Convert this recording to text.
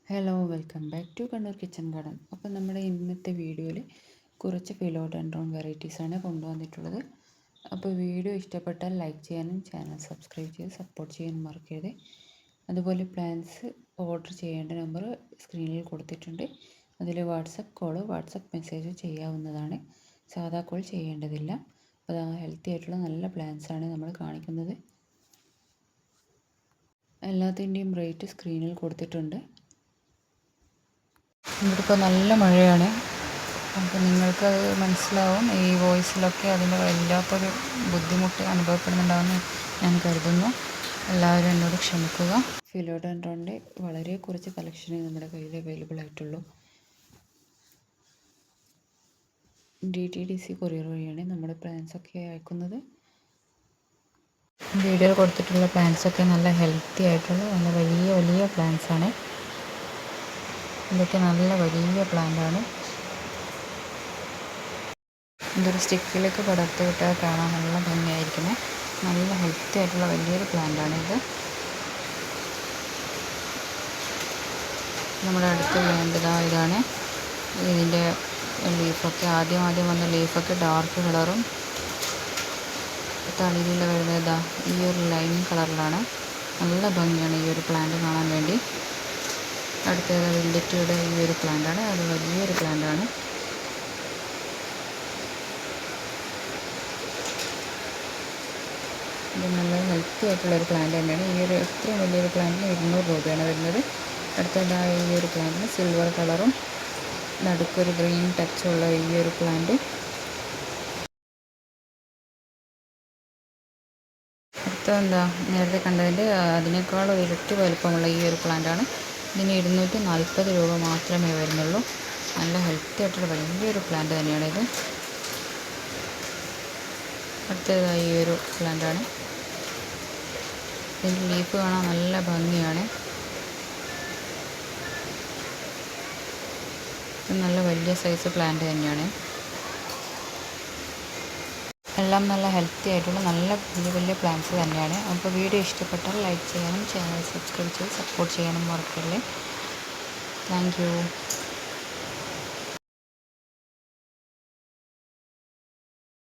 Hello welcome back to Kannur kitchen garden. അപ്പോൾ നമ്മുടെ ഇന്നത്തെ വീഡിയോയിൽ കുറച്ച് ഫിലോഡെൻഡ്രോൺ വെറൈറ്റീസാണ് കൊണ്ടുവന്നിട്ടുള്ളത്. അപ്പോൾ വീഡിയോ ഇഷ്ടപ്പെട്ടാൽ ലൈക്ക് ചെയ്യാനും ചാനൽ സബ്സ്ക്രൈബ് ചെയ്ത് സപ്പോർട്ട് ചെയ്യാനും മറക്കരുത്. അതുപോലെ പ്ലാൻസ് ഓർഡർ ചെയ്യേണ്ട നമ്പർ സ്ക്രീനിൽ കൊടുത്തിട്ടുണ്ട്. അതിൽ വാട്സപ്പ് മെസ്സേജ് ചെയ്യാവുന്നതാണ്. സാധാ കോൾ ചെയ്യേണ്ടതില്ല. അപ്പോൾ ഹെൽത്തി ആയിട്ടുള്ള നല്ല പ്ലാൻസാണ് നമ്മൾ കാണിക്കുന്നത്. എല്ലാത്തിൻ്റെയും റേറ്റ് സ്ക്രീനിൽ കൊടുത്തിട്ടുണ്ട്. ഇവിടിപ്പോൾ നല്ല മഴയാണ്. അപ്പോൾ നിങ്ങൾക്ക് മനസ്സിലാവും ഈ വോയിസിലൊക്കെ അതിൻ്റെ വല്ലാത്തൊരു ബുദ്ധിമുട്ട് അനുഭവപ്പെടുന്നുണ്ടാവുമെന്ന് ഞാൻ കരുതുന്നു. എല്ലാവരും എന്നോട് ക്ഷമിക്കുക. ഫിലോഡെൻഡ്രോണിൻ്റെ വളരെ കുറച്ച് കളക്ഷനേ നമ്മുടെ കയ്യിൽ അവൈലബിൾ ആയിട്ടുള്ളൂ. DTDC കൊറിയർ വഴിയാണ് നമ്മുടെ പ്ലാൻസൊക്കെ അയക്കുന്നത്. വീഡിയോയിൽ കൊടുത്തിട്ടുള്ള പ്ലാൻസൊക്കെ നല്ല ഹെൽത്തി ആയിട്ടുള്ള നല്ല വലിയ വലിയ പ്ലാൻസാണ്. ഇതൊക്കെ നല്ല വലിയ പ്ലാന്റാണ്. ഇതൊരു സ്റ്റിക്കിലേക്ക് പടർത്തി വിട്ടാൽ കാണാൻ നല്ല ഭംഗിയായിരിക്കുന്നത്. നല്ല ഹെൽത്തി ആയിട്ടുള്ള വലിയൊരു പ്ലാന്റാണ് ഇത്. നമ്മുടെ അടുത്ത് വേണ്ടത് ഇതാണ്. ഇതിൻ്റെ ലീഫൊക്കെ ആദ്യം വന്ന ലീഫൊക്കെ ഡാർക്ക് കളറും തളിരില വരുന്നത് ഈ ഒരു ലൈം കളറിലാണ്. നല്ല ഭംഗിയാണ് ഈ ഒരു പ്ലാന്റ് കാണാൻ വേണ്ടി. അടുത്തത് വില്ലറ്റിയുടെ ഈ ഒരു പ്ലാന്റാണ്. അത് വലിയൊരു പ്ലാന്റാണ്. ഇത് നല്ല ഹെൽത്തി ആയിട്ടുള്ളൊരു പ്ലാന്റ് തന്നെയാണ്. ഈ ഒരു ഇത്രയും വലിയൊരു പ്ലാന്റിന് 200 രൂപയാണ് വരുന്നത്. അടുത്തതായ ഈ ഒരു പ്ലാന്റിന് സിൽവർ കളറും നടുക്കൊരു ഗ്രീൻ ടച്ചുള്ള ഈ ഒരു പ്ലാന്റ്. അടുത്ത നേരത്തെ കണ്ടതിൻ്റെ അതിനേക്കാളും ഇരട്ടി വലുപ്പമുള്ള ഈ ഒരു പ്ലാന്റാണ്. ഇതിന് 240 രൂപ മാത്രമേ വരുന്നുള്ളൂ. നല്ല ഹെൽത്തി ആയിട്ടുള്ള വലിയൊരു പ്ലാന്റ് തന്നെയാണ് ഇത്. അടുത്തതായി ഈ ഒരു പ്ലാന്റാണ്. ഇതിൻ്റെ ലീഫ് കാണാൻ നല്ല ഭംഗിയാണ്. നല്ല വലിയ സൈസ് പ്ലാന്റ് തന്നെയാണ്. എല്ലാം നല്ല ഹെൽത്തി ആയിട്ടുള്ള നല്ല വലിയ വലിയ പ്ലാന്റ്സ് തന്നെയാണ്. അപ്പോൾ വീഡിയോ ഇഷ്ടപ്പെട്ടാൽ ലൈക്ക് ചെയ്യാനും ചാനൽ സബ്സ്ക്രൈബ് ചെയ്ത് സപ്പോർട്ട് ചെയ്യാനും മറക്കല്ലേ. Thank you.